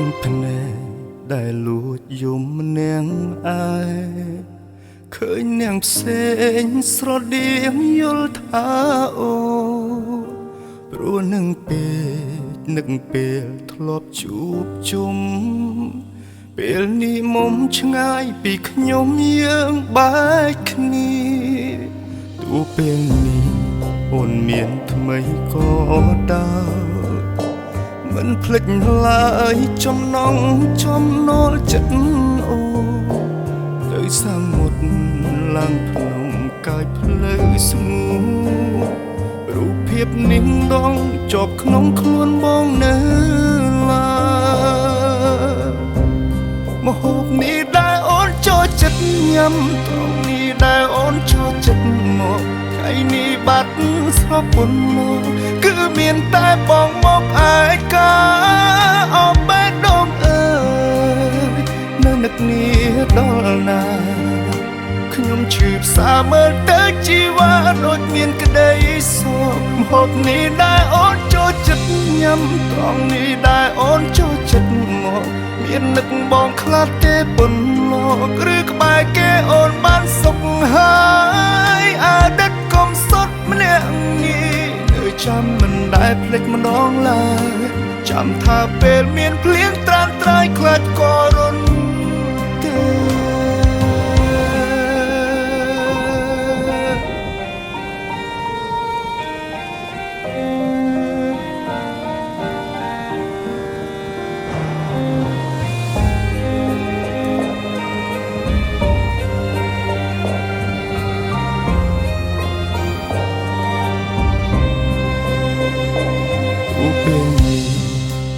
នឹងភ្នែកដែលលួចយំនាងអាយឃើញនាងផ្សេងស្រដៀងយល់ថាអូព្រោះនឹងពេលធ្លាប់ជួបជុំពេលនេះមុំឆ្ងាយពីខ្ញុំយើងបែកគ្នាទោះពេលនេះអូនមានថ្មីក៏ដោយមិនភ្លេចឡើយចំណងចំណលចិត្តអូទៅសាងមុតឡើងភ្នំកាយផ្លូវស្ងួនរូបភាពនេះដងជាប់ក្នុងខ្លួនបងនៅឡើយមហូបនេះដែលអូនចូលចិត្តញ៉ាំត្រង់នេះដែលអូនចូលចិត្តមកថ្ងៃនេះបាត់ស្រពន់មកគឺមានតែបងមកឯកាអបបេះដូងអើយនៅនឹកនេះដល់ណាខ្ញុំឈឺផ្សាមើលទៅជីវ៉ាដូចមានក្តីសោកម្ហូបនេះដែលអូនចូលចិត្តញ៉ាំត្រង់នេះដែលអូនចូលចិត្តមកមាននឹកបងខ្លាចទេប៉ុនលោកឬក្បែរគេអូនបានសុខហើយអតីតកុំសុទ្ធម្នាក់នេះនៅចាំមិនដែលភ្លេចម្ដងឡើយចាំថាពេលមានភ្លៀងត្រាំត្រាយខ្លាចក៏រន់ទេពេលនេះ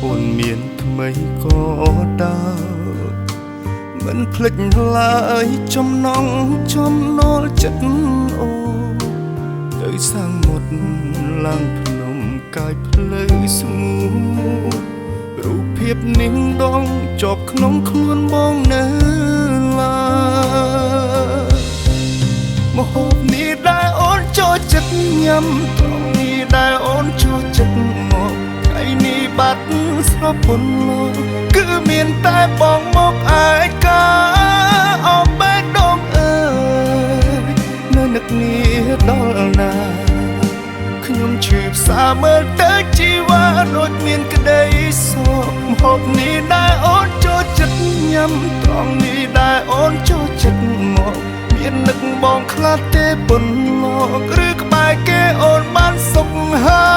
អូនមានថ្មីក៏ដោយមិនភ្លេចឡើយចំណងចំណលចិត្តអូទៅសាងមុតឡើងភ្នំកាយផ្លូវស្ងួនរូបភាពនេះដងជាប់ក្នុងខ្លួនបងនៅឡើយមហូបនេះដែលអូនចូលចិត្តញ៉ាំត្រង់នេះដែលអូនចូលចិត្តមកថ្ងៃនេះបាត់ស្រពន់លោកគឺមានតែបងមកឯកាអបបេះដូងអើយនៅនឹកនេះដល់ណាខ្ញុំឈឺផ្សាមើលទៅជីវ៉ាដូចមានក្តីសោកម្ហូបនេះដែលអូនចូលចិត្តញ៉ាំត្រង់នេះដែលអូនចូលចិត្តមកមាននឹកបងខ្លាចទេប៉ុនលោកឬក្បែរគេអូនបានសុខហើ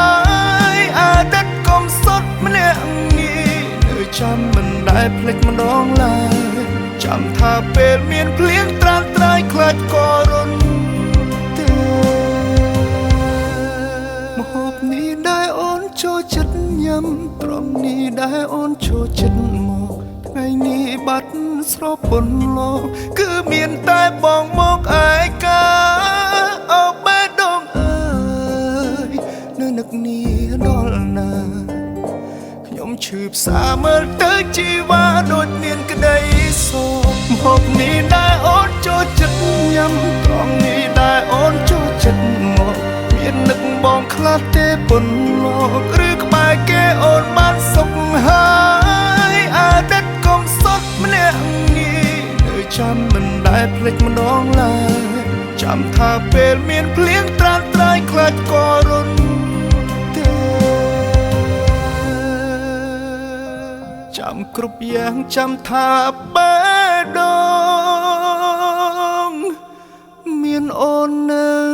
យអតីតកុំសុទ្ធម្នាក់នេះនៅចាំមិនដែលភ្លេចម្ដងឡើយចាំថាពេលមានភ្លៀងត្រាំត្រាយខ្លាចក៏រន់ទេមហូបនេះដែលអូនចូលចិត្តញ៉ាំត្រង់នេះដែលអូនចូលចិត្តមកថ្ងៃនេះបាត់ស្រពន់លោកគឺមានតែបងមកឯកាអបបេះដូងអើយនៅនឹកនេះដល់ណាខ្ញុំឈឺផ្សាមើលទៅជីវ៉ាដូចមានក្តីសោកម្ហូបនេះដែលអូនចូលចិត្តញ៉ាំត្រង់នេះដែលអូនចូលចិត្តមកមាននឹកបងខ្លាចទេប៉ុនលោកឬក្បែរគេអូនបានសុខហើយអតីតកុំសុទ្ធម្នាក់នេះនៅចាំមិនដែលភ្លេចម្ដងឡើយចាំថាពេលមានភ្លៀងត្រាំត្រាយខ្លាចក៏រន់ទេចាំគ្រប់យ៉ាងចាំថាបេះដូងមានអូននៅ